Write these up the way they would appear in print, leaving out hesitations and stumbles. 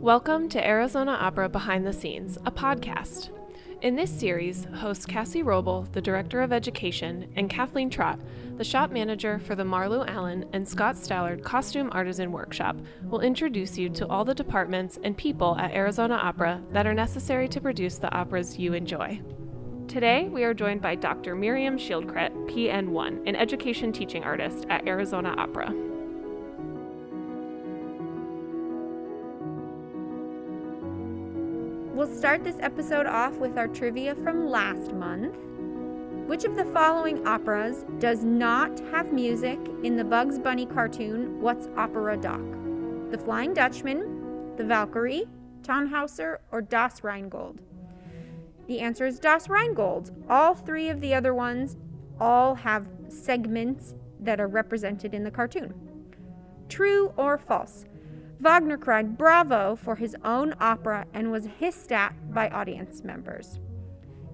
Welcome to Arizona Opera Behind the Scenes, a podcast. In this series, hosts Cassie Roble, the Director of Education, and Kathleen Trott, the shop manager for the Marlou Allen and Scott Stallard Costume Artisan Workshop, will introduce you to all the departments and people at Arizona Opera that are necessary to produce the operas you enjoy. Today, we are joined by Dr. Miriam Schildkret, PN1, an education teaching artist at Arizona Opera. We'll start this episode off with our trivia from last month. Which of the following operas does not have music in the Bugs Bunny cartoon What's Opera Doc? The Flying Dutchman, The Valkyrie, Tannhäuser, or Das Rheingold? The answer is Das Rheingold. All three of the other ones all have segments that are represented in the cartoon. True or false? Wagner cried bravo for his own opera and was hissed at by audience members.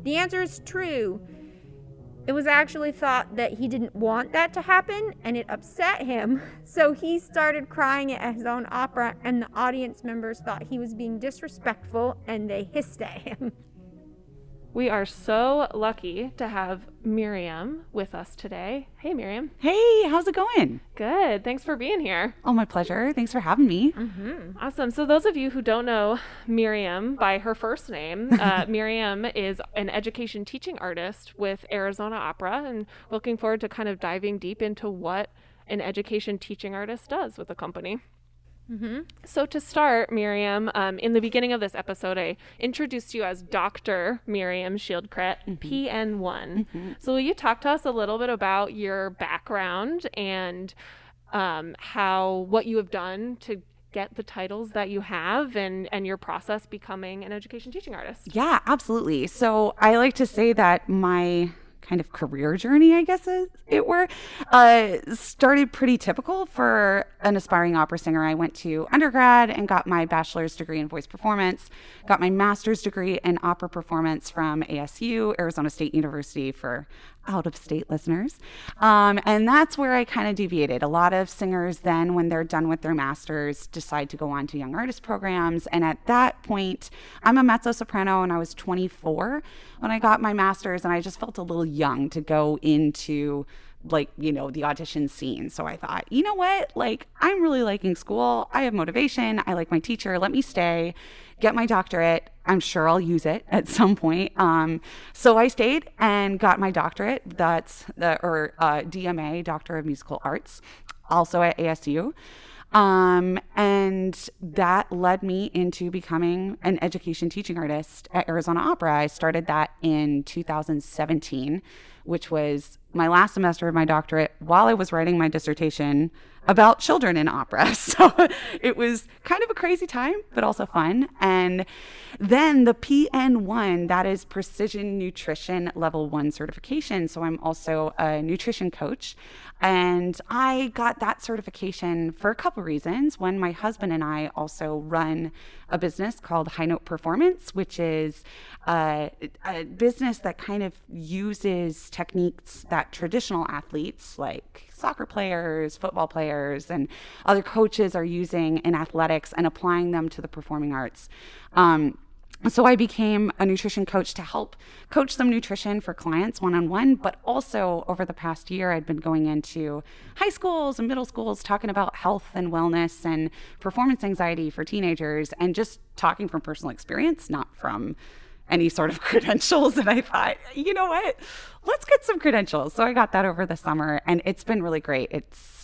The answer is true. It was actually thought that he didn't want that to happen and it upset him, so he started crying at his own opera and the audience members thought he was being disrespectful and they hissed at him. We are so lucky to have Miriam with us today. Hey, Miriam. Hey, how's it going? Good. Thanks for being here. Oh, my pleasure. Thanks for having me. Awesome. So those of you who don't know Miriam by her first name, Miriam is an education teaching artist with Arizona Opera, and looking forward to kind of diving deep into what an education teaching artist does with the company. So to start, Miriam, in the beginning of this episode, I introduced you as Dr. Miriam Schildkret, PN1. So will you talk to us a little bit about your background and what you have done to get the titles that you have and your process becoming an education teaching artist? Yeah, absolutely. So I like to say that my kind of career journey, I guess it were, started pretty typical for an aspiring opera singer. I went to undergrad and got my bachelor's degree in voice performance, got my master's degree in opera performance from ASU, Arizona State University, for out-of-state listeners. And that's where I kind of deviated. A lot of singers then, when they're done with their masters, decide to go on to young artist programs. And at that point, I'm a mezzo-soprano and I was 24 when I got my master's, and I just felt a little young to go into the audition scene. So I thought, you know what? I'm really liking school. I have motivation. I like my teacher. Let me stay, get my doctorate. I'm sure I'll use it at some point. So I stayed and got my doctorate. That's DMA, Doctor of Musical Arts, also at ASU. And that led me into becoming an education teaching artist at Arizona Opera. I started that in 2017, which was my last semester of my doctorate while I was writing my dissertation about children in opera. So it was kind of a crazy time, but also fun. And then the PN1, that is Precision Nutrition Level 1 certification. So I'm also a nutrition coach. And I got that certification for a couple reasons. One, my husband and I also run a business called High Note Performance, which is a business that kind of uses techniques that traditional athletes like soccer players, football players, and other coaches are using in athletics and applying them to the performing arts. So I became a nutrition coach to help coach them nutrition for clients one-on-one, but also over the past year, I'd been going into high schools and middle schools talking about health and wellness and performance anxiety for teenagers, and just talking from personal experience, not from any sort of credentials. And I thought, you know what, let's get some credentials. So I got that over the summer, and it's been really great.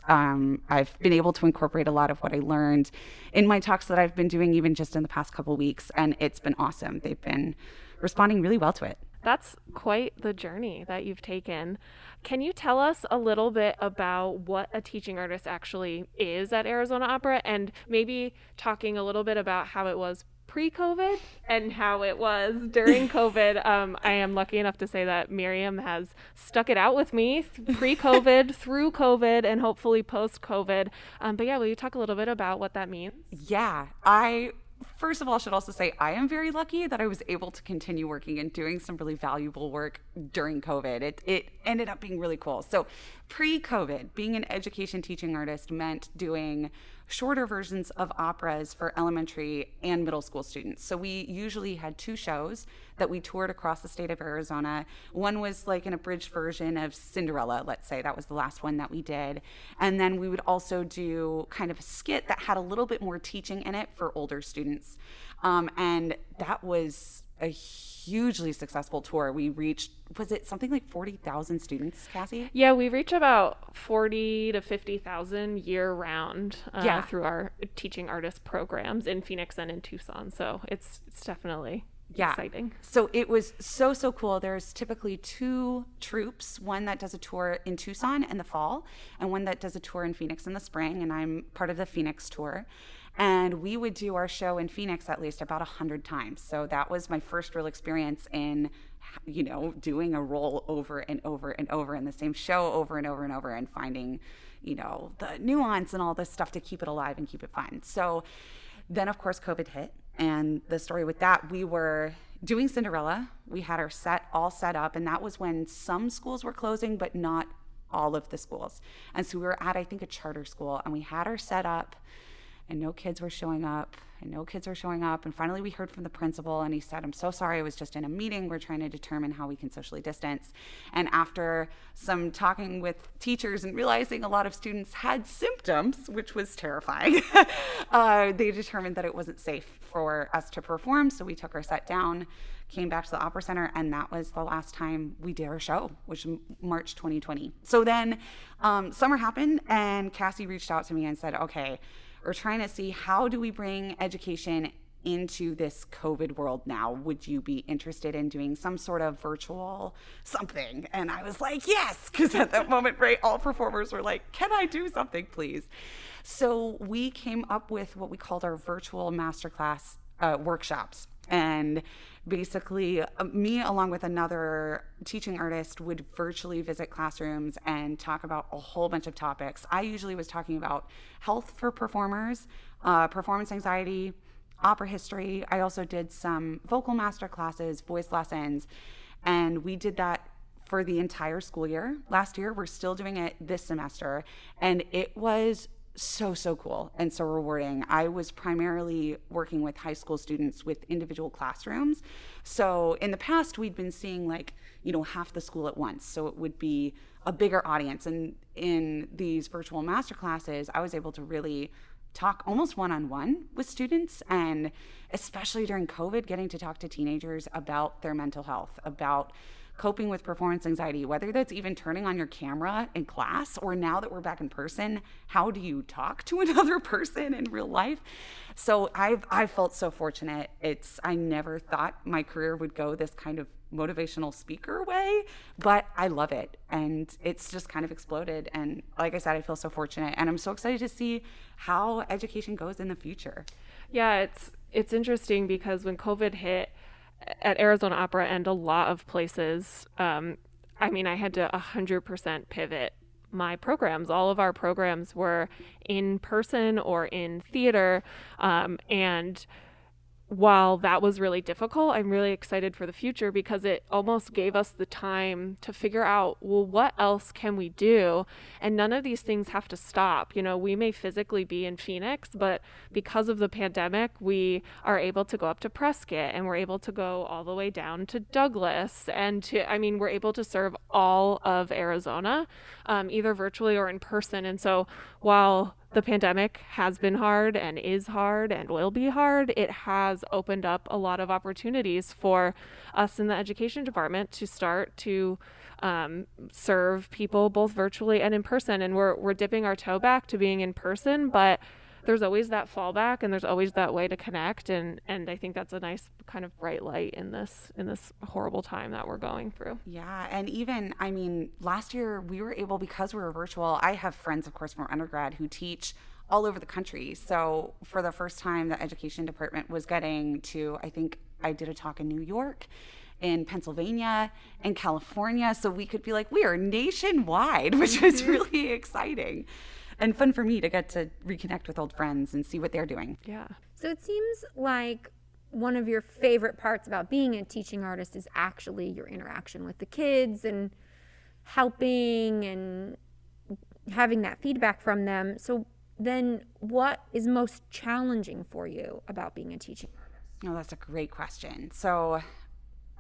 I've been able to incorporate a lot of what I learned in my talks that I've been doing even just in the past couple of weeks, and it's been awesome. They've been responding really well to it. That's quite the journey that you've taken. Can you tell us a little bit about what a teaching artist actually is at Arizona Opera, and maybe talking a little bit about how it was pre-COVID and how it was during COVID? I am lucky enough to say that Miriam has stuck it out with me pre-COVID, through COVID, and hopefully post-COVID. But yeah, will you talk a little bit about what that means? Yeah, first of all, should also say I am very lucky that I was able to continue working and doing some really valuable work during COVID. It ended up being really cool. So pre-COVID, being an education teaching artist meant doing shorter versions of operas for elementary and middle school students. So we usually had 2 shows that we toured across the state of Arizona. One was like an abridged version of Cinderella, let's say. That was the last one that we did. And then we would also do kind of a skit that had a little bit more teaching in it for older students. And that was a hugely successful tour. We reached, was it something like 40,000 students, Cassie? Yeah, we reach about 40 to 50,000 year round through our teaching artist programs in Phoenix and in Tucson. So it's definitely exciting. So it was so cool. There's typically 2 troupes, one that does a tour in Tucson in the fall and one that does a tour in Phoenix in the spring. And I'm part of the Phoenix tour. And we would do our show in Phoenix at least about 100 times. So that was my first real experience in, doing a role over and over and over in the same show over and over and over and finding, the nuance and all this stuff to keep it alive and keep it fun. So then, of course, COVID hit. And the story with that, we were doing Cinderella. We had our set all set up. And that was when some schools were closing, but not all of the schools. And so we were at, I think, a charter school. And we had our set up. And no kids were showing up, And finally we heard from the principal and he said, "I'm so sorry, I was just in a meeting. We're trying to determine how we can socially distance." And after some talking with teachers and realizing a lot of students had symptoms, which was terrifying, they determined that it wasn't safe for us to perform. So we took our set down, came back to the Opera Center, and that was the last time we did our show, which was March 2020. So then summer happened and Cassie reached out to me and said, "Okay, we're trying to see how do we bring education into this COVID world now. Would you be interested in doing some sort of virtual something?" And I was like, yes, because at that moment, right, all performers were like, "Can I do something, please?" So we came up with what we called our virtual masterclass workshops. And basically, me along with another teaching artist would virtually visit classrooms and talk about a whole bunch of topics. I usually was talking about health for performers, performance anxiety, opera history. I also did some vocal master classes, voice lessons, and we did that for the entire school year. Last year, we're still doing it this semester, and it was so cool and so rewarding. I was primarily working with high school students with individual classrooms. So in the past, we'd been seeing half the school at once. So it would be a bigger audience. And in these virtual master classes, I was able to really talk almost one-on-one with students, and especially during COVID, getting to talk to teenagers about their mental health, about coping with performance anxiety, whether that's even turning on your camera in class or now that we're back in person, how do you talk to another person in real life? So I felt so fortunate. I never thought my career would go this kind of motivational speaker way, but I love it. And it's just kind of exploded. And like I said, I feel so fortunate. And I'm so excited to see how education goes in the future. Yeah, it's interesting because when COVID hit, at Arizona Opera and a lot of places, I had to 100% pivot my programs. All of our programs were in person or in theater, and while that was really difficult, I'm really excited for the future because it almost gave us the time to figure out, well, what else can we do? And none of these things have to stop. We may physically be in Phoenix, but because of the pandemic, we are able to go up to Prescott, and we're able to go all the way down to Douglas, and we're able to serve all of Arizona, either virtually or in person. And so while the pandemic has been hard and is hard and will be hard, it has opened up a lot of opportunities for us in the education department to start to serve people both virtually and in person. And we're dipping our toe back to being in person, but there's always that fallback and there's always that way to connect. And I think that's a nice kind of bright light in this horrible time that we're going through. Yeah. And even, last year we were able, because we were virtual, I have friends, of course, from undergrad who teach all over the country. So for the first time, the education department was getting to, I think I did a talk in New York, in Pennsylvania, and California. So we could be like, we are nationwide, which was really exciting. And fun for me to get to reconnect with old friends and see what they're doing. Yeah. So it seems like one of your favorite parts about being a teaching artist is actually your interaction with the kids and helping and having that feedback from them. So then what is most challenging for you about being a teaching artist? Oh, that's a great question. So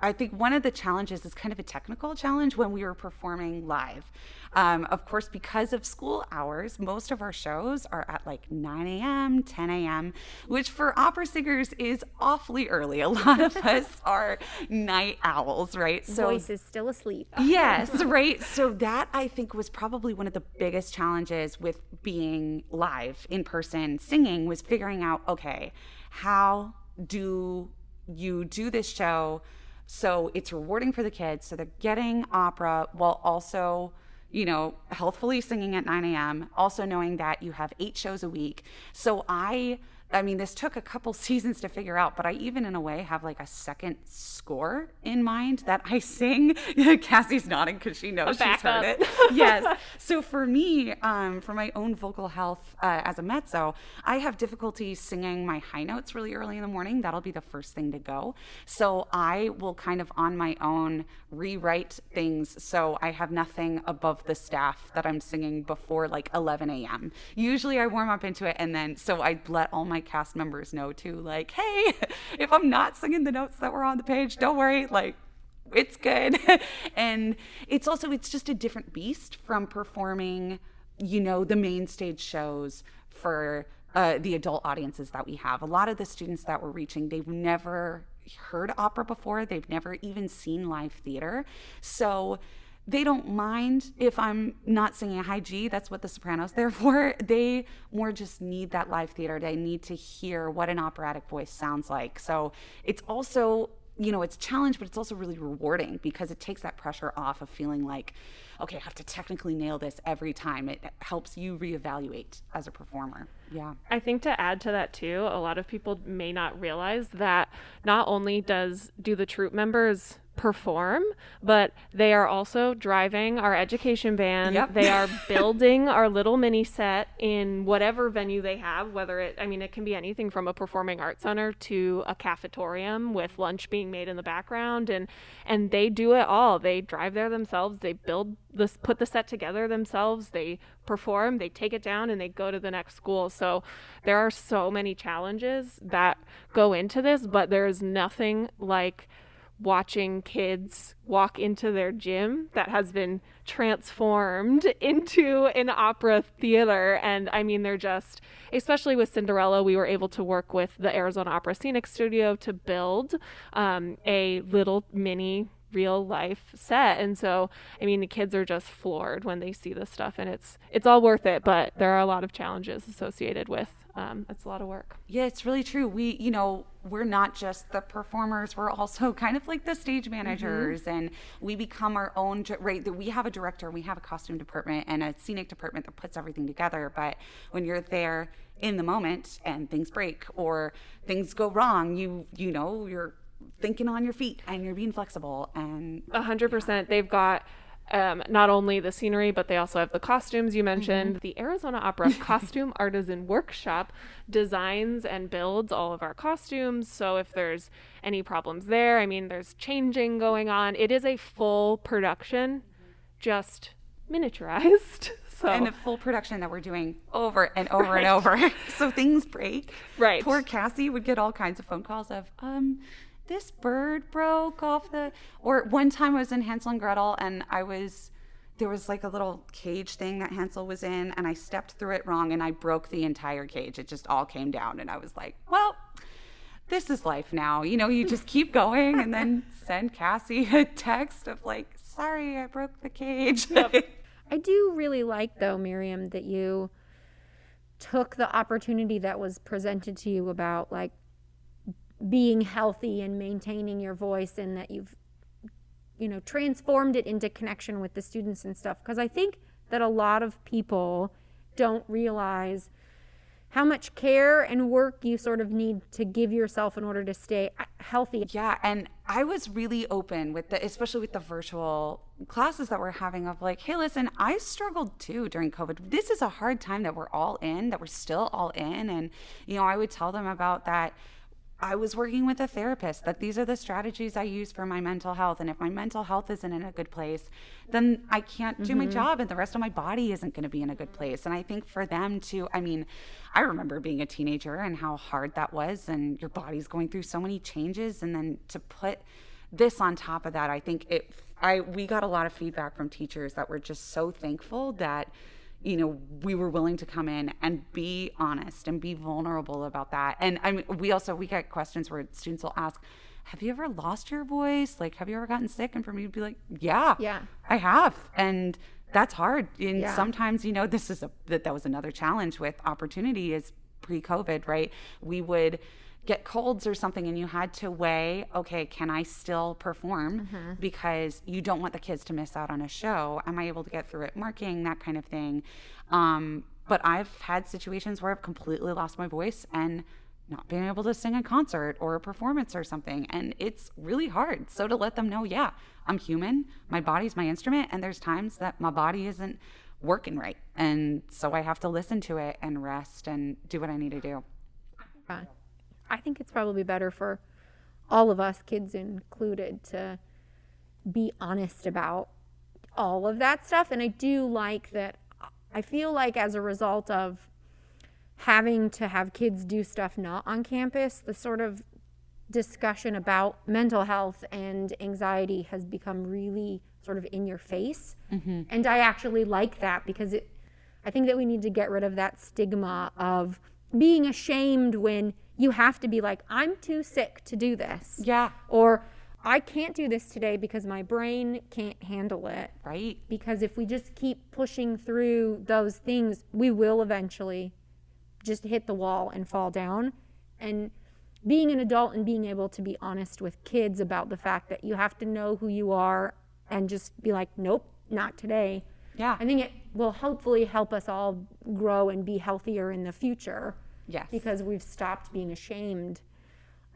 I think one of the challenges is kind of a technical challenge when we were performing live. Of course, because of school hours, most of our shows are at like 9 a.m., 10 a.m., which for opera singers is awfully early. A lot of us are night owls, right? So voice is still asleep. Yes, right? So that I think was probably one of the biggest challenges with being live in person singing, was figuring out, okay, how do you do this show so it's rewarding for the kids, so they're getting opera while also, healthfully singing at 9 a.m., also knowing that you have 8 shows a week. So I mean, this took a couple seasons to figure out, but I even in a way have like a second score in mind that I sing. Cassie's nodding because she knows she's heard it. Yes. So for me, for my own vocal health as a mezzo, I have difficulty singing my high notes really early in the morning. That'll be the first thing to go. So I will kind of on my own rewrite things so I have nothing above the staff that I'm singing before like 11 a.m. Usually I warm up into it, and then so I let all my cast members know too, like, hey, if I'm not singing the notes that were on the page, don't worry, like, it's good. And it's just a different beast from performing, the main stage shows for the adult audiences that we have. A lot of the students that we're reaching, they've never heard opera before. They've never even seen live theater. So they don't mind if I'm not singing a high G. That's what the soprano's there for. They more just need that live theater. They need to hear what an operatic voice sounds like. So it's also, it's a challenge, but it's also really rewarding because it takes that pressure off of feeling like, okay, I have to technically nail this every time. It helps you reevaluate as a performer. Yeah. I think to add to that too, a lot of people may not realize that not only do the troupe members perform, but they are also driving our education van. Yep. They are building our little mini set in whatever venue they have, whether it can be anything from a performing arts center to a cafetorium with lunch being made in the background, and they do it all. They drive there themselves, they put the set together themselves, they perform, they take it down, and they go to the next school. So there are so many challenges that go into this, but there is nothing like watching kids walk into their gym that has been transformed into an opera theater. And they're just, especially with Cinderella, we were able to work with the Arizona Opera Scenic Studio to build a little mini real life set. And so, the kids are just floored when they see this stuff, and it's all worth it, but there are a lot of challenges associated with it's a lot of work. Yeah, it's really true. We're not just the performers, we're also kind of like the stage managers, mm-hmm. and we become our own, right? We have a director, we have a costume department and a scenic department that puts everything together. But when you're there in the moment and things break or things go wrong, you're thinking on your feet and you're being flexible. And 100%. Yeah. They've got not only the scenery, but they also have the costumes you mentioned. Mm-hmm. The Arizona Opera Costume Artisan Workshop designs and builds all of our costumes. So if there's any problems there, there's changing going on. It is a full production, just miniaturized. So. And a full production that we're doing over and over right. and over. So things break. Right. Poor Cassie would get all kinds of phone calls of, this bird broke off or one time I was in Hansel and Gretel, and there was like a little cage thing that Hansel was in, and I stepped through it wrong and I broke the entire cage. It just all came down, and I was like, well, this is life now. You just keep going and then send Cassie a text of like, sorry, I broke the cage. Yep. I do really like, though, Miriam, that you took the opportunity that was presented to you about like being healthy and maintaining your voice, and that you've transformed it into connection with the students and stuff, because I think that a lot of people don't realize how much care and work you sort of need to give yourself in order to stay healthy. Yeah, and I was really open especially with the virtual classes that we're having, of like, hey, listen, I struggled too during COVID. This is a hard time that we're still all in. And, I would tell them about that. I was working with a therapist that these are the strategies I use for my mental health. And if my mental health isn't in a good place, then I can't do my job and the rest of my body isn't going to be in a good place. And I think for them to, I mean, I remember being a teenager and how hard that was, and your body's going through so many changes. And then to put this on top of that, I think we got a lot of feedback from teachers that were just so thankful that, you know, we were willing to come in and be honest and be vulnerable about that. And I mean, we get questions where students will ask, have you ever lost your voice? Like, have you ever gotten sick? And for me to be like, yeah, I have. And that's hard. And sometimes, you know, that was another challenge with opportunity is pre-COVID, right? We would get colds or something and you had to weigh, okay, can I still perform? Because you don't want the kids to miss out on a show. Am I able to get through it? Marking, that kind of thing. But I've had situations where I've completely lost my voice and not being able to sing a concert or a performance or something. And it's really hard. So to let them know, yeah, I'm human. My body's my instrument. And there's times that my body isn't working right. And so I have to listen to it and rest and do what I need to do. I think it's probably better for all of us, kids included, to be honest about all of that stuff. And I do like that. I feel like as a result of having to have kids do stuff not on campus, the sort of discussion about mental health and anxiety has become really sort of in your face. And I actually like that because I think that we need to get rid of that stigma of being ashamed when you have to be like, I'm too sick to do this. Yeah. Or I can't do this today because my brain can't handle it. Right. Because if we just keep pushing through those things, we will eventually just hit the wall and fall down. And being an adult and being able to be honest with kids about the fact that you have to know who you are and just be like, nope, not today. Yeah. I think it will hopefully help us all grow and be healthier in the future. Yes. Because we've stopped being ashamed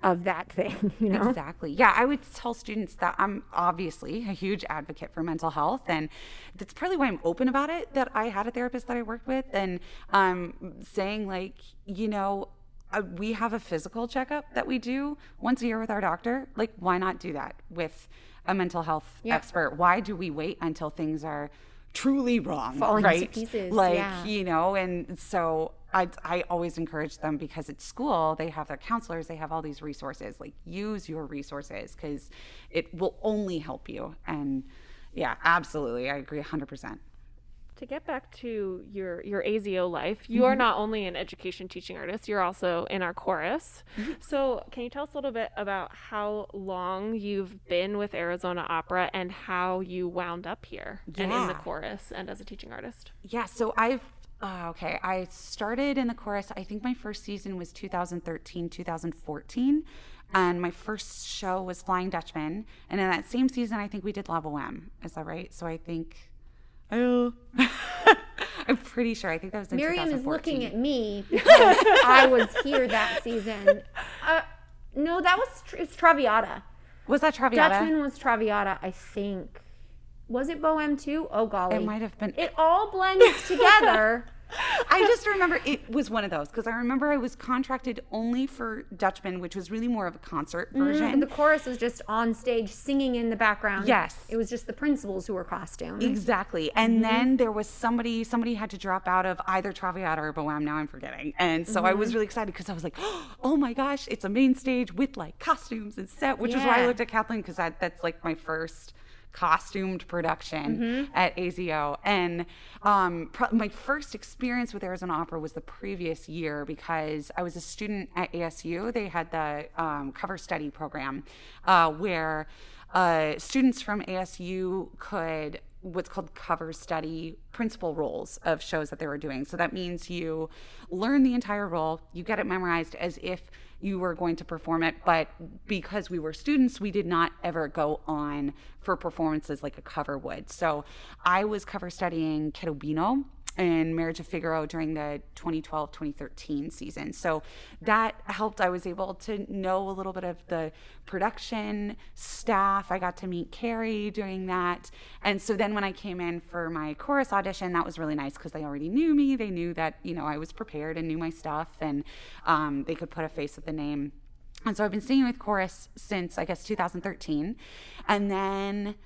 of that thing, you know? Exactly. Yeah, I would tell students that I'm obviously a huge advocate for mental health, and that's probably why I'm open about it, that I had a therapist that I worked with, and saying like, you know, we have a physical checkup that we do once a year with our doctor. Like, why not do that with a mental health expert? Why do we wait until things are truly wrong, falling right? to pieces. Like, you know, and so I always encourage them, because at school they have their counselors, they have all these resources. Like, use your resources because it will only help you. And yeah, absolutely, I agree 100%. To get back to your ASIO life, you are not only an education teaching artist, you're also in our chorus. So can you tell us a little bit about how long you've been with Arizona Opera and how you wound up here and in the chorus and as a teaching artist? Yeah, so I started in the chorus, I think my first season was 2013, 2014. And my first show was Flying Dutchman. And in that same season, I think we did La Boheme. Is that right? So I think... Oh, I'm pretty sure. I think that was in Miriam 2014. is looking at me because I was here that season. No, that was it's Traviata. Was that Traviata? Dutchman was Traviata, I think. Was it Boheme too? Oh, golly. It might have been. It all blends together. I just remember it was one of those, because I remember I was contracted only for Dutchman, which was really more of a concert version. The chorus was just on stage singing in the background. Yes. It was just the principals who were costumed. Exactly. And then there was somebody had to drop out of either Traviata or Boheme, now I'm forgetting. And so I was really excited because I was like, oh my gosh, it's a main stage with like costumes and set, which is why I looked at Kathleen, because that's like my first costumed production at ASIO. And my first experience with Arizona Opera was the previous year, because I was a student at ASU. They had the cover study program where students from ASU could what's called cover study principal roles of shows that they were doing. So that means you learn the entire role, you get it memorized as if you were going to perform it, but because we were students, we did not ever go on for performances like a cover would. So I was cover studying Cherubino and Marriage of Figaro during the 2012-2013 season. So that helped. I was able to know a little bit of the production staff. I got to meet Carrie doing that. And so then when I came in for my chorus audition, that was really nice because they already knew me. They knew that, I was prepared and knew my stuff, and they could put a face with the name. And so I've been singing with chorus since, I guess, 2013. And then,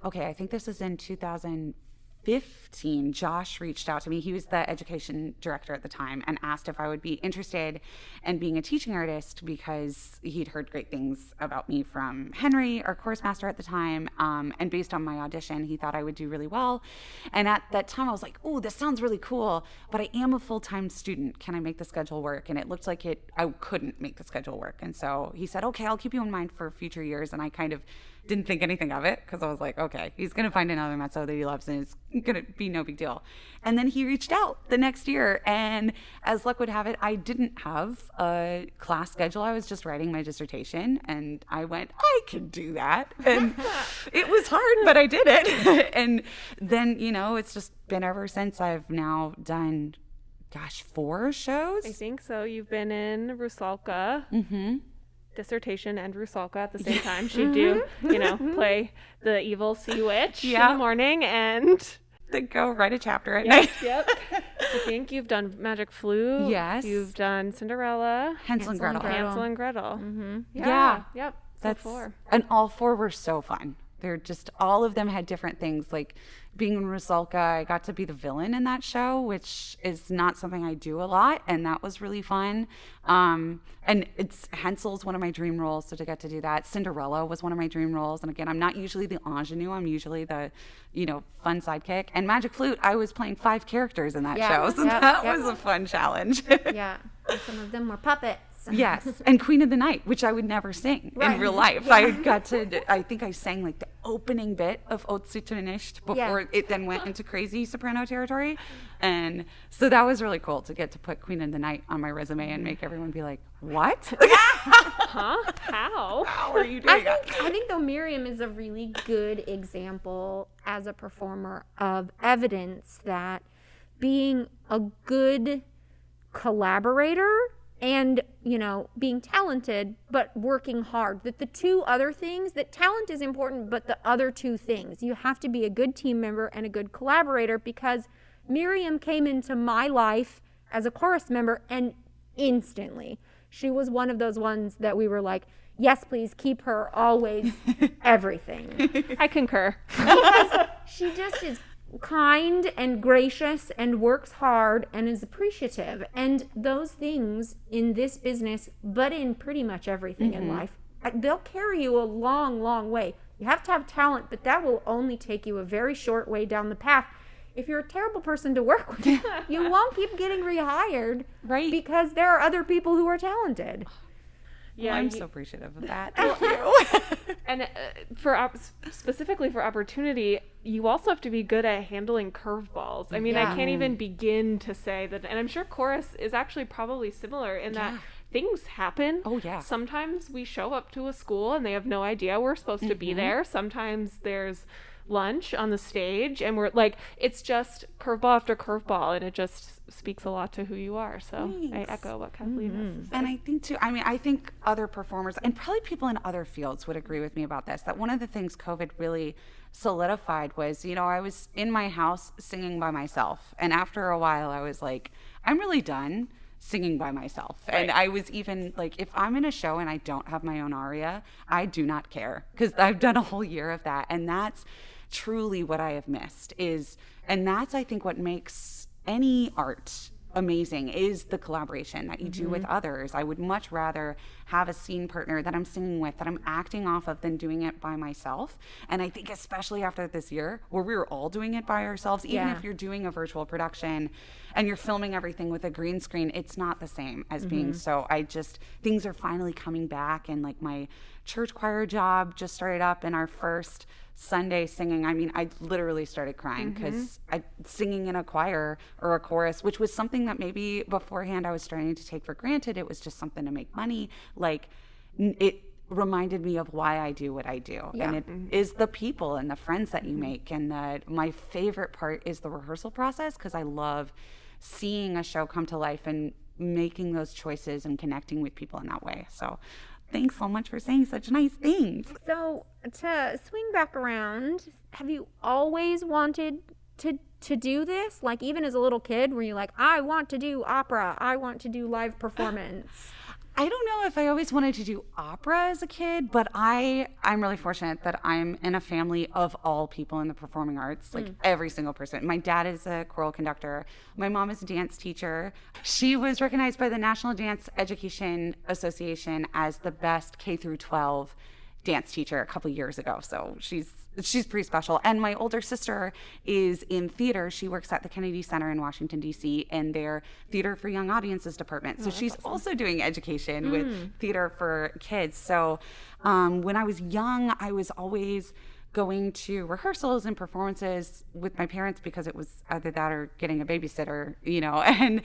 okay, I think this is in 2015, Josh reached out to me. He was the education director at the time and asked if I would be interested in being a teaching artist because he'd heard great things about me from Henry, our chorus master at the time. And based on my audition, he thought I would do really well. And at that time, I was like, oh, this sounds really cool, but I am a full-time student. Can I make the schedule work? And it looked like I couldn't make the schedule work. And so he said, okay, I'll keep you in mind for future years. And I kind of didn't think anything of it because I was like, okay, he's going to find another mezzo that he loves and it's going to be no big deal. And then he reached out the next year. And as luck would have it, I didn't have a class schedule. I was just writing my dissertation and I went, I can do that. And it was hard, but I did it. And then, it's just been ever since. I've now done, 4 shows. I think so. You've been in Rusalka. Mm-hmm. Dissertation and Rusalka at the same time. She'd do, play the evil sea witch in the morning and then go write a chapter at night. Yep. I think you've done Magic Flute. Yes. You've done Cinderella. Hansel and Gretel. Hansel and Gretel. Mm-hmm. Yeah. Yep. That's 4. And all 4 were so fun. They're just, all of them had different things. Like being in Rusalka, I got to be the villain in that show, which is not something I do a lot. And that was really fun. And Hansel's one of my dream roles. So to get to do that. Cinderella was one of my dream roles. And again, I'm not usually the ingenue. I'm usually the, fun sidekick. And Magic Flute, I was playing 5 characters in that show. So that was a fun challenge. Yeah. And some of them were puppets. Yes, and Queen of the Night, which I would never sing in real life. Yeah. I think I sang like the opening bit of Ot sie zu nicht before it then went into crazy soprano territory. And so that was really cool to get to put Queen of the Night on my resume and make everyone be like, what? Huh? How? How are you doing that? I think though Miriam is a really good example as a performer of evidence that being a good collaborator and, being talented, but working hard, that the 2 other things, that talent is important, but the other 2 things, you have to be a good team member and a good collaborator, because Miriam came into my life as a chorus member and instantly she was one of those ones that we were like, yes, please keep her always everything. I concur. Because she just is kind and gracious and works hard and is appreciative, and those things in this business, but in pretty much everything in life, they'll carry you a long way. You have to have talent, but that will only take you a very short way down the path. If you're a terrible person to work with, you won't keep getting rehired, right? Because there are other people who are talented. Yeah, well, I'm so appreciative of that. Thank you. And specifically for opportunity, you also have to be good at handling curveballs. I mean, I can't even begin to say that. And I'm sure chorus is actually probably similar in that things happen. Oh, yeah. Sometimes we show up to a school and they have no idea we're supposed to be there. Sometimes there's lunch on the stage and we're like, it's just curveball after curveball, and it just speaks a lot to who you are. So thanks. I echo what Kathleen has to say. And I think too, I think other performers and probably people in other fields would agree with me about this, that one of the things COVID really solidified was, I was in my house singing by myself, and after a while I was like, I'm really done singing by myself. Right. And I was even like, if I'm in a show and I don't have my own aria, I do not care, because I've done a whole year of that. And that's truly what I have missed and that's, I think, what makes any art amazing is the collaboration that you do with others. I would much rather have a scene partner that I'm singing with, that I'm acting off of, than doing it by myself. And I think especially after this year where we were all doing it by ourselves, even if you're doing a virtual production and you're filming everything with a green screen, it's not the same as being. So things are finally coming back, and like my church choir job just started up, and our first Sunday singing, I literally started crying because singing in a choir or a chorus, which was something that maybe beforehand I was starting to take for granted. It was just something to make money. Like, it reminded me of why I do what I do. And it is the people and the friends that you make. And my favorite part is the rehearsal process, because I love seeing a show come to life and making those choices and connecting with people in that way. So thanks so much for saying such nice things. So to swing back around, have you always wanted to do this? Like, even as a little kid, were you like, I want to do opera, I want to do live performance? I don't know if I always wanted to do opera as a kid, but I'm really fortunate that I'm in a family of all people in the performing arts, like every single person. My dad is a choral conductor. My mom is a dance teacher. She was recognized by the National Dance Education Association as the best K through 12 dance teacher a couple years ago. So she's pretty special. And my older sister is in theater. She works at the Kennedy Center in Washington, D.C. in their Theater for Young Audiences department. So she's awesome. Also doing education with theater for kids. So when I was young, I was always going to rehearsals and performances with my parents because it was either that or getting a babysitter, and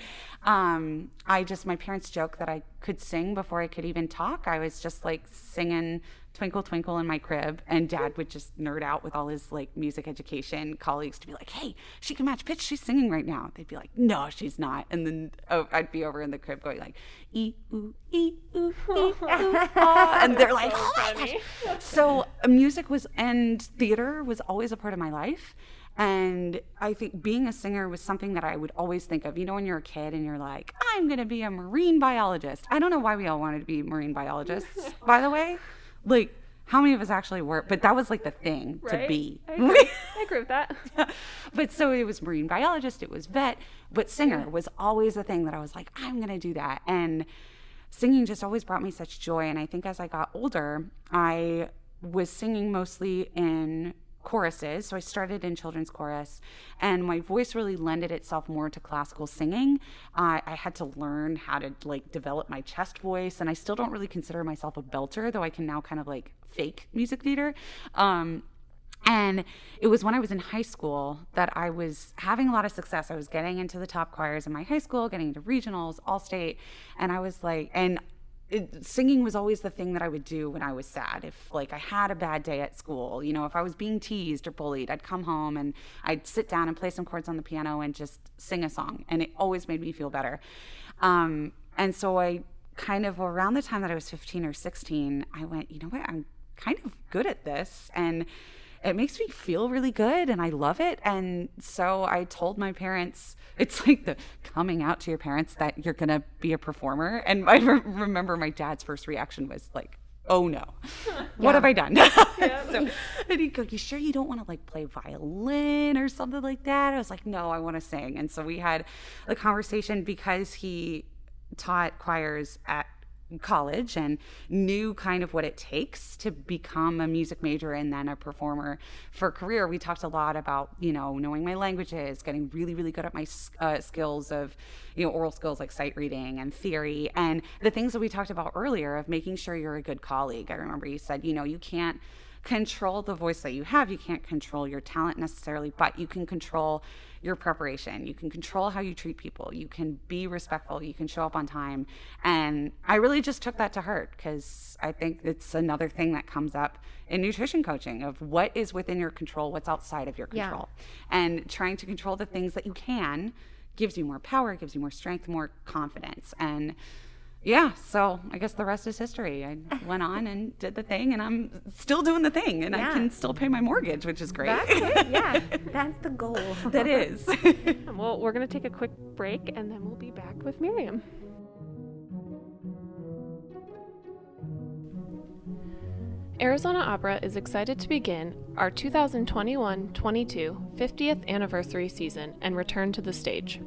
my parents joke that I could sing before I could even talk. I was just like singing Twinkle Twinkle in my crib, and Dad would just nerd out with all his like music education colleagues to be like, hey, she can match pitch, she's singing right now. They'd be like, no, she's not. And then I'd be over in the crib going like, ee ooh ee ooh ee ah, and they're like, oh my gosh. So music and theater was always a part of my life. And I think being a singer was something that I would always think of. When you're a kid and you're like, I'm going to be a marine biologist. I don't know why we all wanted to be marine biologists, by the way. Like, how many of us actually were? But that was like the thing to be. I agree with that. But so it was marine biologist, it was vet, but singer was always the thing that I was like, I'm going to do that. And singing just always brought me such joy. And I think as I got older, I was singing mostly in choruses. So I started in children's chorus, and my voice really lended itself more to classical singing. I had to learn how to like develop my chest voice, and I still don't really consider myself a belter, though I can now kind of like fake music theater. And it was when I was in high school that I was having a lot of success. I was getting into the top choirs in my high school, getting into regionals, all state, and I was like, singing was always the thing that I would do when I was sad. If like I had a bad day at school, if I was being teased or bullied, I'd come home and I'd sit down and play some chords on the piano and just sing a song. And it always made me feel better. And so I kind of, around the time that I was 15 or 16, I went, you know what, I'm kind of good at this. And it makes me feel really good and I love it. And so I told my parents, it's like the coming out to your parents that you're going to be a performer. And I remember my dad's first reaction was like, oh no, what have I done? So, and he'd go, you sure you don't want to like play violin or something like that? I was like, no, I want to sing. And so we had a conversation because he taught choirs at college and knew kind of what it takes to become a music major and then a performer for a career. We talked a lot about, knowing my languages, getting really, really good at my skills of, oral skills like sight reading and theory, and the things that we talked about earlier of making sure you're a good colleague. I remember you said, you can't control the voice that you have. You can't control your talent necessarily, but you can control your preparation. You can control how you treat people. You can be respectful. You can show up on time. And I really just took that to heart because I think it's another thing that comes up in nutrition coaching of what is within your control, what's outside of your control. And trying to control the things that you can gives you more power, gives you more strength, more confidence. And so I guess the rest is history. I went on and did the thing, and I'm still doing the thing, and I can still pay my mortgage, which is great. That's it. Yeah, that's the goal. That is. Well, we're going to take a quick break, and then we'll be back with Miriam. Arizona Opera is excited to begin our 2021-22 50th anniversary season and return to the stage.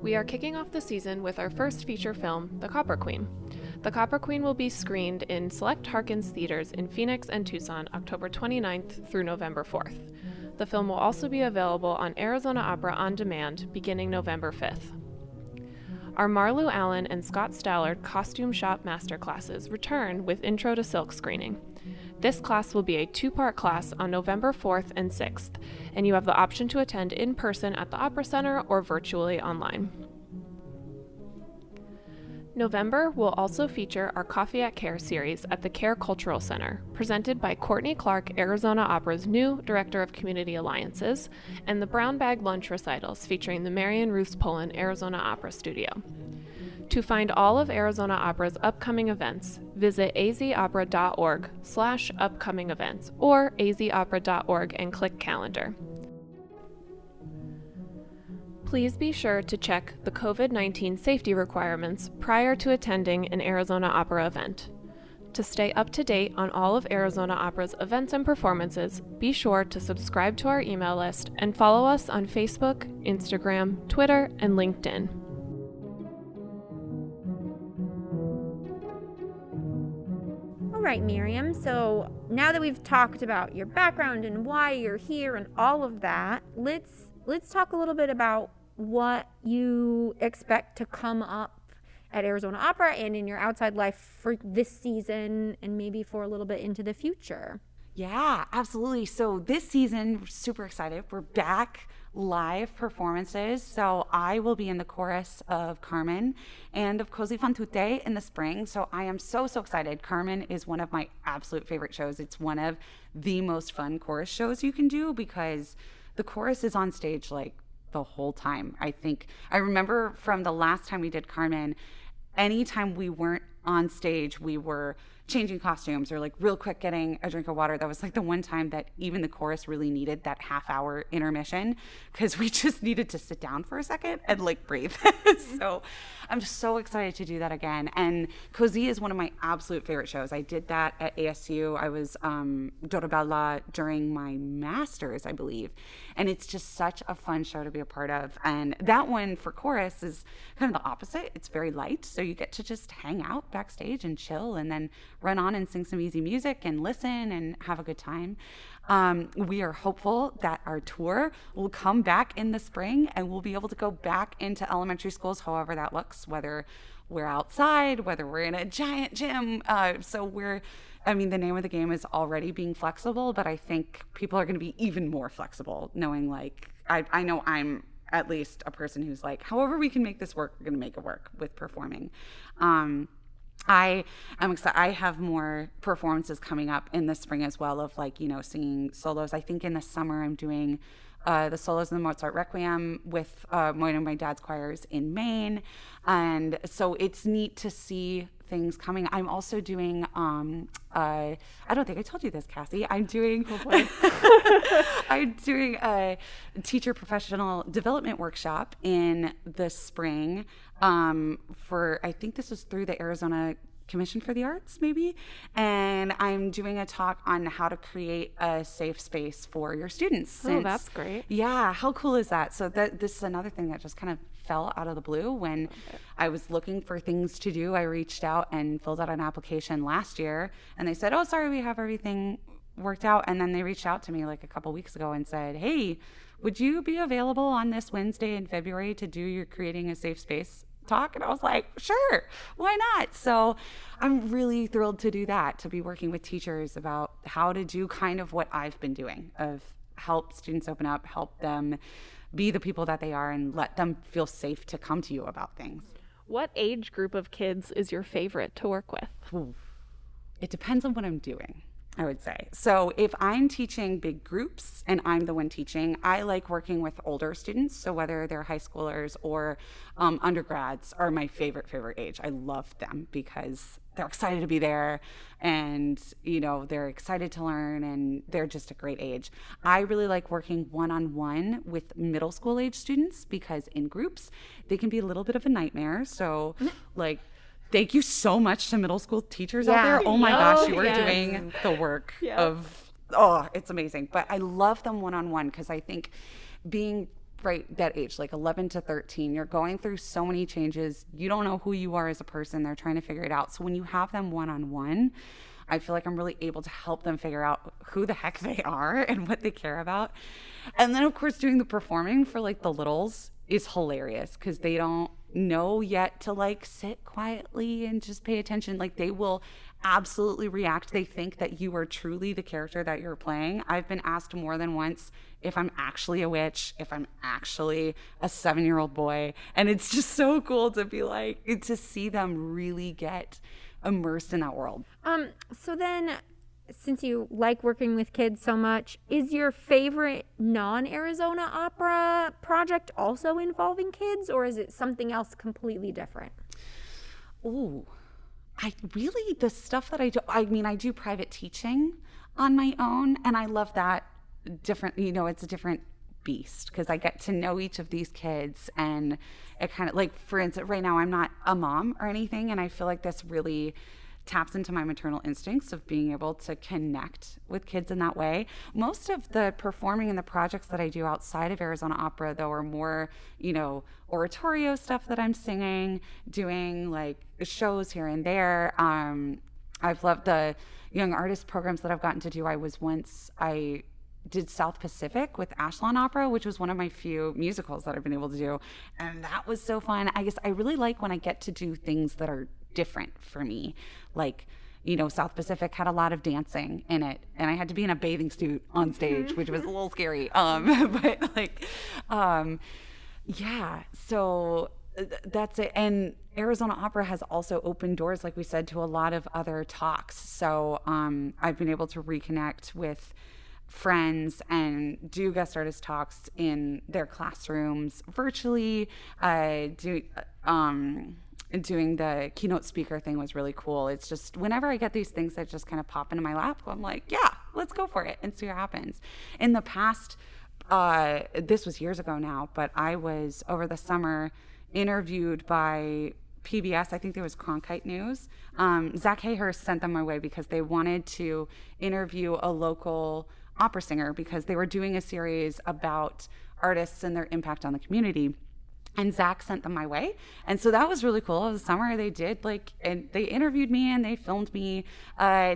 We are kicking off the season with our first feature film, The Copper Queen. The Copper Queen will be screened in select Harkins theaters in Phoenix and Tucson October 29th through November 4th. The film will also be available on Arizona Opera On Demand beginning November 5th. Our Marlou Allen and Scott Stallard costume shop masterclasses return with Intro to Silk screening. This class will be a 2-part class on November 4th and 6th, and you have the option to attend in person at the Opera Center or virtually online. November will also feature our Coffee at Care series at the Care Cultural Center, presented by Courtney Clark, Arizona Opera's new Director of Community Alliances, and the Brown Bag Lunch recitals featuring the Marian Roos Poland Arizona Opera Studio. To find all of Arizona Opera's upcoming events, visit azopera.org/upcoming events or azopera.org and click calendar. Please be sure to check the COVID-19 safety requirements prior to attending an Arizona Opera event. To stay up to date on all of Arizona Opera's events and performances, be sure to subscribe to our email list and follow us on Facebook, Instagram, Twitter, and LinkedIn. All right, Miriam. So now that we've talked about your background and why you're here and all of that, let's talk a little bit about what you expect to come up at Arizona Opera and in your outside life for this season and maybe for a little bit into the future. Yeah, absolutely. So this season, we're super excited. We're back live performances. So I will be in the chorus of Carmen and of Così fan tutte in the spring. So I am so excited. Carmen is one of my absolute favorite shows. It's one of the most fun chorus shows you can do because the chorus is on stage like the whole time. I remember from the last time we did Carmen, anytime we weren't on stage, we were changing costumes or like real quick getting a drink of water. That was like the one time that even the chorus really needed that half-hour intermission because we just needed to sit down for a second and like breathe. So I'm just so excited to do that again. And Così is one of my absolute favorite shows. I did that at ASU. I was Dorabella during my master's, I believe. And it's just such a fun show to be a part of. And that one for chorus is kind of the opposite. It's very light. So you get to just hang out backstage and chill and then run on and sing some easy music and listen and have a good time. We are hopeful that our tour will come back in the spring and we'll be able to go back into elementary schools, however that looks, whether we're outside, whether we're in a giant gym. The name of the game is already being flexible, but I think people are going to be even more flexible, knowing like, I know I'm at least a person who's like, however we can make this work, we're going to make it work with performing. I am excited. I have more performances coming up in the spring as well of like, singing solos. I think in the summer I'm doing the solos in the Mozart Requiem with one of my dad's choirs in Maine. And so it's neat to see things coming. I'm also doing, I don't think I told you this, Cassie. I'm doing a teacher professional development workshop in the spring I think this is through the Arizona Commission for the Arts, maybe. And I'm doing a talk on how to create a safe space for your students. Oh, that's great. Yeah, how cool is that? So this is another thing that just kind of fell out of the blue when I was looking for things to do. I reached out and filled out an application last year and they said, oh, sorry, we have everything worked out. And then they reached out to me like a couple weeks ago and said, hey, would you be available on this Wednesday in February to do your Creating a Safe Space talk? And I was like, sure, why not? So I'm really thrilled to do that, to be working with teachers about how to do kind of what I've been doing, of help students open up, help them be the people that they are, and let them feel safe to come to you about things. What age group of kids is your favorite to work with? Ooh. It depends on what I'm doing, I would say. So if I'm teaching big groups and I'm the one teaching, I like working with older students. So whether they're high schoolers or undergrads are my favorite age. I love them because they're excited to be there and, they're excited to learn and they're just a great age. I really like working one-on-one with middle school age students because in groups, they can be a little bit of a nightmare. So thank you so much to middle school teachers out there. Oh my gosh, you are doing the work of, it's amazing. But I love them one-on-one because I think being right that age, like 11 to 13, you're going through so many changes. You don't know who you are as a person. They're trying to figure it out. So when you have them one-on-one, I feel like I'm really able to help them figure out who the heck they are and what they care about. And then, of course, doing the performing for like the littles is hilarious because they don't know yet to like sit quietly and just pay attention. Like they will absolutely react. They think that you are truly the character that you're playing. I've been asked more than once if I'm actually a witch, if I'm actually a 7-year-old boy. And it's just so cool to be like, to see them really get immersed in that world. So then, since you like working with kids so much, is your favorite non-Arizona opera project also involving kids, or is it something else completely different? Ooh, the stuff that I do, I do private teaching on my own, and I love that different, it's a different beast because I get to know each of these kids, and it kind of like, for instance, right now I'm not a mom or anything, and I feel like this really taps into my maternal instincts of being able to connect with kids in that way. Most of the performing and the projects that I do outside of Arizona Opera, though, are more, oratorio stuff that I'm singing, doing like shows here and there. I've loved the young artist programs that I've gotten to do. I did South Pacific with Ashland Opera, which was one of my few musicals that I've been able to do. And that was so fun. I guess I really like when I get to do things that are different for me. Like, South Pacific had a lot of dancing in it, and I had to be in a bathing suit on stage, which was a little scary. So that's it. And Arizona Opera has also opened doors, like we said, to a lot of other talks. So I've been able to reconnect with friends and do guest artist talks in their classrooms virtually. Doing the keynote speaker thing was really cool. It's just whenever I get these things that just kind of pop into my lap, I'm like, yeah, let's go for it and see what happens. In the past, this was years ago now, but I was over the summer interviewed by PBS. I think there was Cronkite News. Zach Hayhurst sent them my way because they wanted to interview a local opera singer because they were doing a series about artists and their impact on the community. And Zach sent them my way. And so that was really cool. Over the summer they did and they interviewed me and they filmed me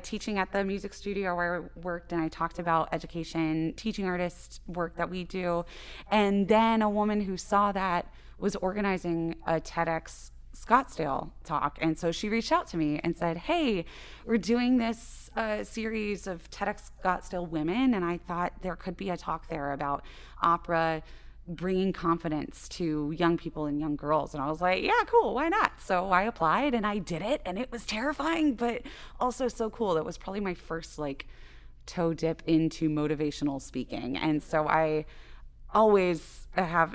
teaching at the music studio where I worked. And I talked about education, teaching artist work that we do. And then a woman who saw that was organizing a TEDx Scottsdale talk. And so she reached out to me and said, hey, we're doing this series of TEDx Scottsdale women. And I thought there could be a talk there about opera bringing confidence to young people and young girls. And I was like, yeah, cool, why not? So I applied and I did it, and it was terrifying, but also so cool. That was probably my first toe dip into motivational speaking. And so I always have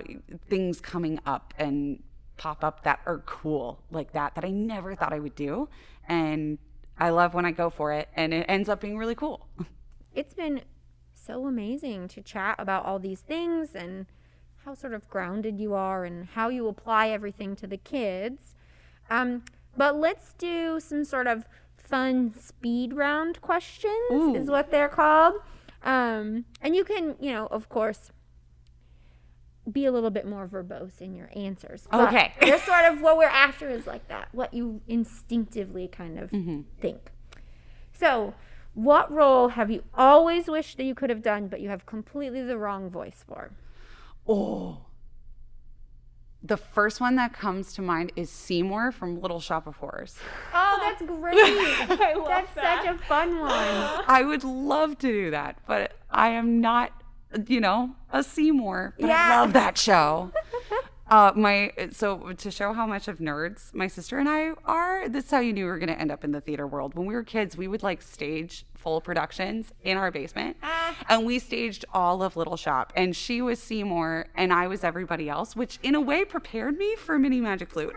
things coming up and pop up that are cool like that I never thought I would do. And I love when I go for it and it ends up being really cool. It's been so amazing to chat about all these things and how sort of grounded you are and how you apply everything to the kids. But let's do some sort of fun speed round questions. Ooh. Is what they're called. And you can, of course, be a little bit more verbose in your answers. Okay. They're sort of what we're after is like that, what you instinctively kind of think. So, what role have you always wished that you could have done, but you have completely the wrong voice for? Oh, the first one that comes to mind is Seymour from Little Shop of Horrors. Oh, that's great. That's such a fun one. I would love to do that, but I am not, a Seymour. But I love that show. So to show how much of nerds my sister and I are, this is how you knew we were going to end up in the theater world. When we were kids, we would stage full productions in our basement, and we staged all of Little Shop, and she was Seymour and I was everybody else, which in a way prepared me for Mini Magic Flute.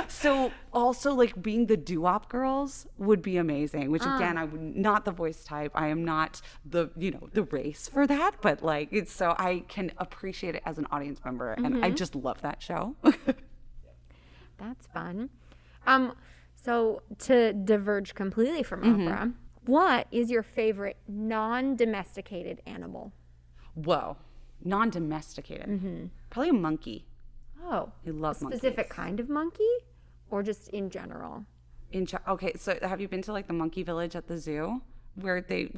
So also being the doo-wop girls would be amazing, which again, I would not the voice type. I am not the race for that, but it's so I can appreciate it as an audience member, and I just love that show. That's fun. So to diverge completely from opera, what is your favorite non-domesticated animal? Whoa, non-domesticated. Probably a monkey. Oh, I love monkeys. Specific kind of monkey, or just in general? Okay, so have you been to the monkey village at the zoo? Where the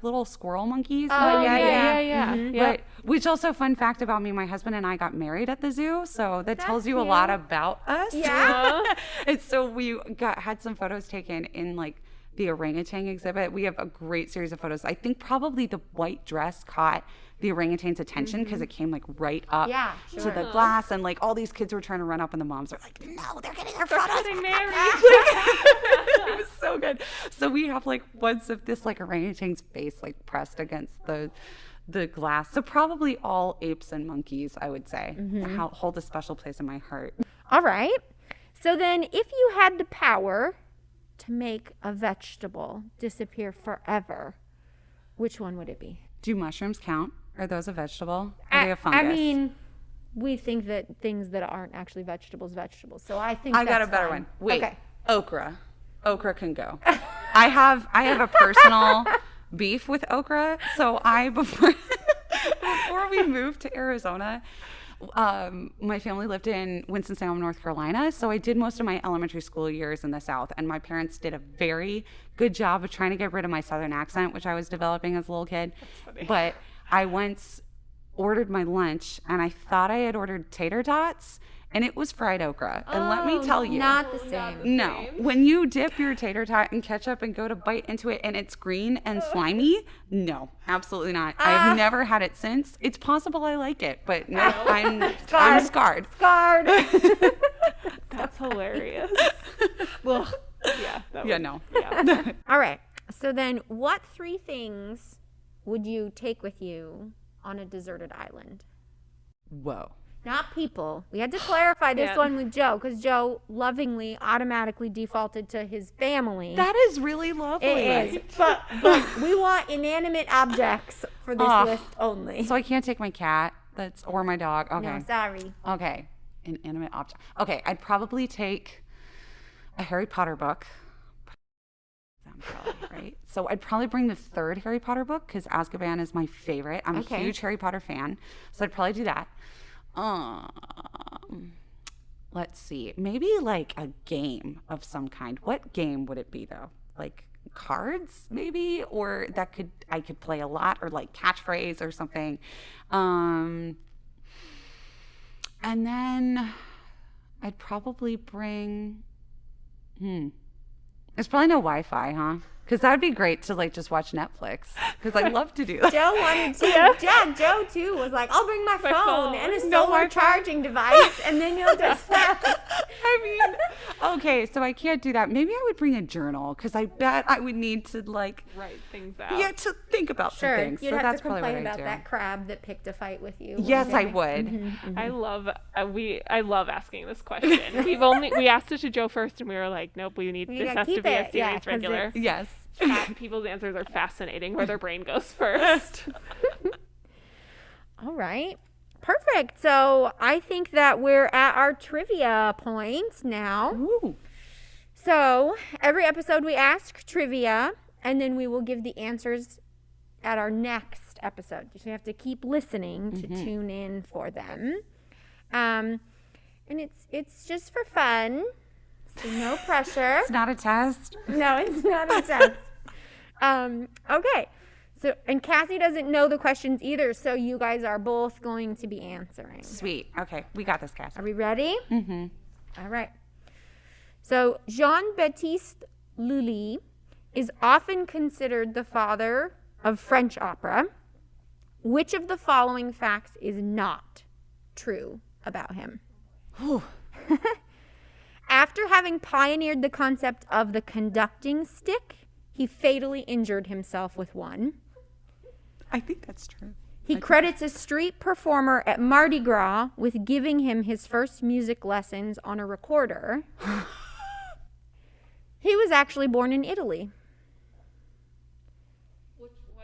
little squirrel monkeys. Oh, yeah. But which also fun fact about me, my husband and I got married at the zoo, so that tells you a lot about us. Yeah. And so we had some photos taken in the orangutan exhibit. We have a great series of photos. I think probably the white dress caught the orangutan's attention because it came right up to the glass, and all these kids were trying to run up, and the moms are like, no, they're getting their photos. Getting married. It was so good. So we have once of this orangutan's face pressed against the glass. So probably all apes and monkeys, I would say, hold a special place in my heart. All right. So then, if you had the power to make a vegetable disappear forever, which one would it be? Do mushrooms count? Are those a vegetable? Are they a fungus? I mean, we think that things that aren't actually vegetables. So I think I got a that's better fine. one. Wait, Okay. okra. Okra can go. I have a personal beef with okra. So before we moved to Arizona, my family lived in Winston-Salem, North Carolina. So I did most of my elementary school years in the South, and my parents did a very good job of trying to get rid of my Southern accent, which I was developing as a little kid. But I once ordered my lunch, and I thought I had ordered tater tots, and it was fried okra. And let me tell you, Not the same. no, when you dip your tater tot in ketchup and go to bite into it and it's green and slimy, no, absolutely not. I've never had it since. It's possible I like it, but no, I'm scarred. Scarred. That's hilarious. Well, yeah. No. Yeah. All right. So then what 3 things would you take with you on a deserted island? Whoa. Not people. We had to clarify this Yeah. one with Joe because Joe lovingly automatically defaulted to his family. That is really lovely. It is. But we want inanimate objects for this list only. So I can't take my cat or my dog. Okay. No, sorry. Okay. Inanimate object. Okay. I'd probably take a Harry Potter book. Probably, right? So I'd probably bring the 3rd Harry Potter book because Azkaban is my favorite. I'm a huge Harry Potter fan. So I'd probably do that. Let's see. Maybe like a game of some kind. What game would it be though? Like cards maybe? Or I could play a lot, or like catchphrase or something. And then I'd probably bring there's probably no Wi-Fi, huh? Because that'd be great to like just watch Netflix. Because I love to do that. Joe wanted to. Yeah, Joe too was like, I'll bring my phone and a solar charging device, and then you'll just. I mean, okay, so I can't do that. Maybe I would bring a journal because I bet I would need to like Write things out. Yeah, to think about some Sure, things. you'd So have that's to probably complain what I'd about do. that crab that picked a fight with you. Yes, I would. Mm-hmm. I love I love asking this question. We asked it to Joe first, and we were like, nope, this gotta has to keep be a it. Yeah, series 'cause regular. Yes. People's answers are fascinating. Where their brain goes first. All right. Perfect. So I think that we're at our trivia points now. Ooh. So every episode we ask trivia, and then we will give the answers at our next episode. So you have to keep listening to tune in for them. And it's just for fun. So no pressure. It's not a test. No, it's not a test. Okay. So, and Cassie doesn't know the questions either, so you guys are both going to be answering. Sweet. Okay, we got this, Cassie. Are we ready? Mm-hmm. All right. So, Jean-Baptiste Lully is often considered the father of French opera. Which of the following facts is not true about him? After having pioneered the concept of the conducting stick, he fatally injured himself with one. I think that's true. He credits a street performer at Mardi Gras with giving him his first music lessons on a recorder. He was actually born in Italy.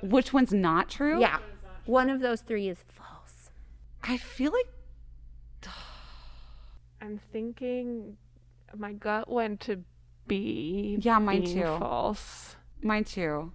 Which one's not true? Yeah. One of those 3 is false. I feel like I'm thinking my gut went to B. Yeah, mine being too. False. mine too.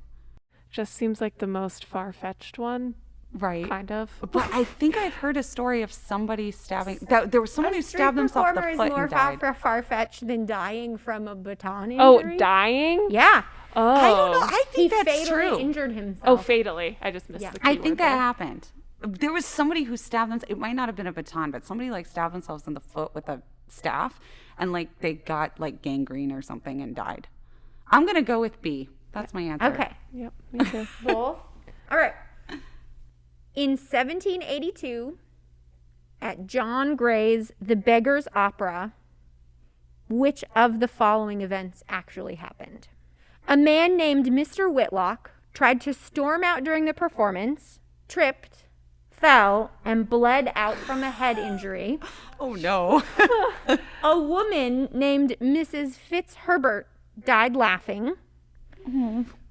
Just seems like the most far-fetched one, Right. kind of. But I think I've heard a story of somebody stabbing. There was someone who stabbed themselves in the Street foot performer and is more died. far-fetched than dying from a baton Oh, injury. dying? Yeah. Oh. I don't know. I He think that's fatally true. injured himself. Oh, fatally. I just missed Yeah. the I keyword think that there. happened. There was somebody who stabbed themselves. It might not have been a baton, but somebody like stabbed themselves in the foot with a staff, and like they got like gangrene or something and died. I'm gonna go with B. That's my answer. Okay. Yep, me too. Both. All right. In 1782, at John Gray's The Beggar's Opera, which of the following events actually happened? A man named Mr. Whitlock tried to storm out during the performance, tripped, fell, and bled out from a head injury. Oh no. A woman named Mrs. Fitzherbert died laughing.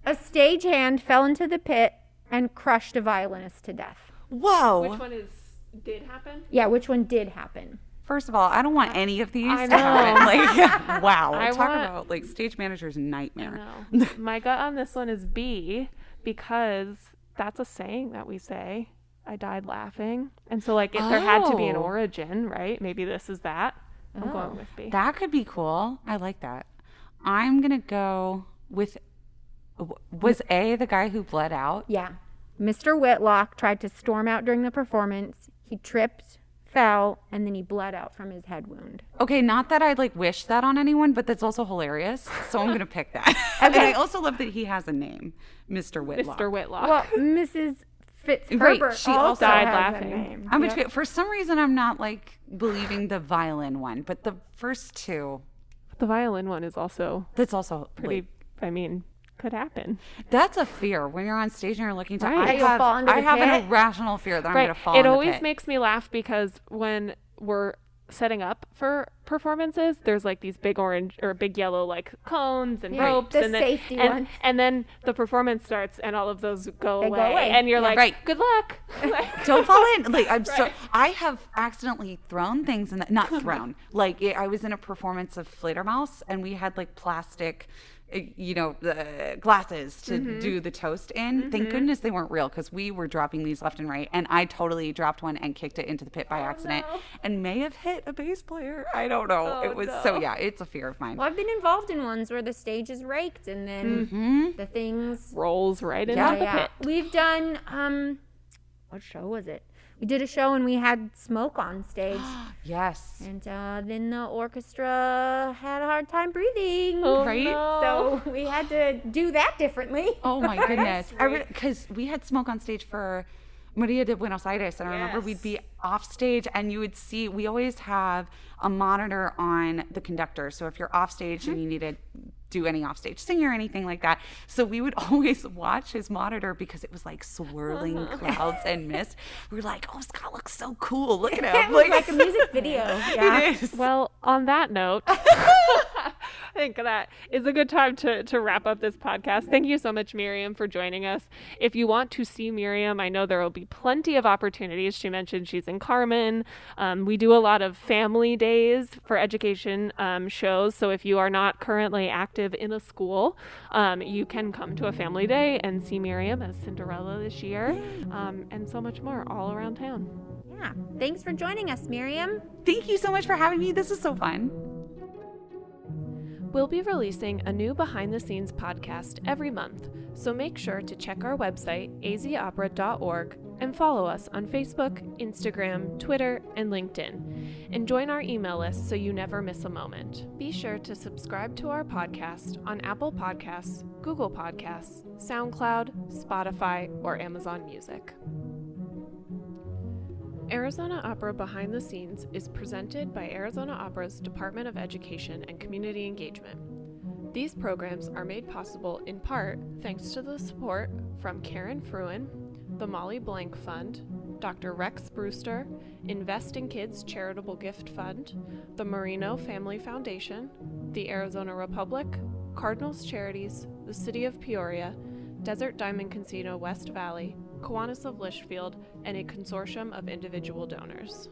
A stagehand fell into the pit and crushed a violinist to death. Whoa. Which one did happen? Yeah, which one did happen? First of all, I don't want any of these I to know. happen. Like, wow. Talk want- about like stage manager's nightmare. I know. My gut on this one is B, because that's a saying that we say. I died laughing. And so like there had to be an origin, right? Maybe this is that. I'm going with B. That could be cool. I like that. I'm going to go with, was A the guy who bled out? Yeah. Mr. Whitlock tried to storm out during the performance. He tripped, fell, and then he bled out from his head wound. Okay, not that I like wish that on anyone, but that's also hilarious. So I'm going to pick that. And I also love that he has a name, Mr. Whitlock. Mr. Whitlock. Well, Mrs. Fitzherbert Right, she also died has laughing. a name. I'm between, for some reason, I'm not like believing the violin one, but the first two, The violin one is also that's also pretty, like, I mean, could happen. that's a fear when you're on stage and you're looking to. Right. That you'll fall into I the have pit. an irrational fear that I'm Right. going to fall. It in the always pit. makes me laugh because when we're setting up for performances, there's like these big orange or big yellow like cones and Yeah, ropes, the and then safety and, ones. and then the performance starts and all of those go They go away, away. and you're Yeah. like, Right. good luck. Like, Don't fall in. Like I'm so. Right. I have accidentally thrown things in that. Not thrown. Like I was in a performance of Fledermaus, and we had like plastic, the glasses to do the toast in. Thank goodness they weren't real, because we were dropping these left and right, and I totally dropped one and kicked it into the pit by accident, no. and may have hit a bass player. I don't know. Oh, It was no. so yeah. It's a fear of mine. Well, I've been involved in ones where the stage is raked and then the things. rolls right into Yeah, the pit. We've done, what show was it? We did a show and we had smoke on stage. Yes. And then the orchestra had a hard time breathing. Oh, Right? no. So we had to do that differently. Oh my goodness. Right. Because we had smoke on stage for Maria de Buenos Aires, and I remember Yes. we'd be off stage and you would see, we always have a monitor on the conductor. So if you're off stage and you need to do any offstage singing or anything like that. So we would always watch his monitor because it was like swirling clouds and mist. We were like, oh, Scott looks so cool. Look at It him. was like a music video. Yeah. It is. Well, on that note, I think that is a good time to wrap up this podcast. Thank you so much, Miriam, for joining us. If you want to see Miriam, I know there will be plenty of opportunities. She mentioned she's in Carmen. We do a lot of family days for education shows. So if you are not currently active in a school, you can come to a family day and see Miriam as Cinderella this year, and so much more all around town. Yeah. Thanks for joining us, Miriam. Thank you so much for having me. This is so fun. We'll be releasing a new behind-the-scenes podcast every month, so make sure to check our website, azopera.org, and follow us on Facebook, Instagram, Twitter, and LinkedIn. And join our email list so you never miss a moment. Be sure to subscribe to our podcast on Apple Podcasts, Google Podcasts, SoundCloud, Spotify, or Amazon Music. Arizona Opera Behind the Scenes is presented by Arizona Opera's Department of Education and Community Engagement. These programs are made possible in part thanks to the support from Karen Fruin, the Molly Blank Fund, Dr. Rex Brewster, Invest in Kids Charitable Gift Fund, the Marino Family Foundation, the Arizona Republic, Cardinals Charities, the City of Peoria, Desert Diamond Casino West Valley, Kiwanis of Litchfield, and a consortium of individual donors.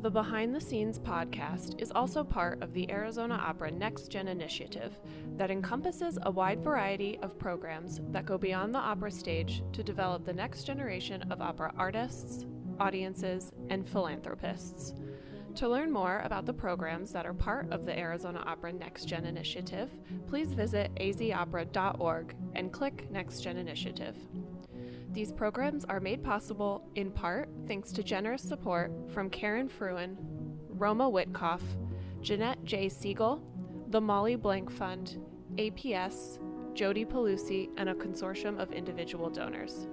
The Behind the Scenes podcast is also part of the Arizona Opera Next Gen initiative that encompasses a wide variety of programs that go beyond the opera stage to develop the next generation of opera artists, audiences, and philanthropists. To learn more about the programs that are part of the Arizona Opera Next Gen initiative, please visit azopera.org and click Next Gen Initiative. These programs are made possible in part thanks to generous support from Karen Fruin, Roma Witkoff, Jeanette J. Siegel, the Molly Blank Fund, APS, Jody Pelusi, and a consortium of individual donors.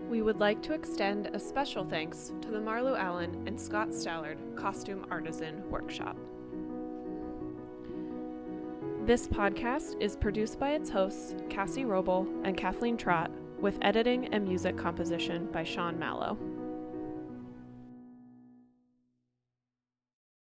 We would like to extend a special thanks to the Marlo Allen and Scott Stallard Costume Artisan Workshop. This podcast is produced by its hosts, Cassie Roble and Kathleen Trott, with editing and music composition by Sean Mallow.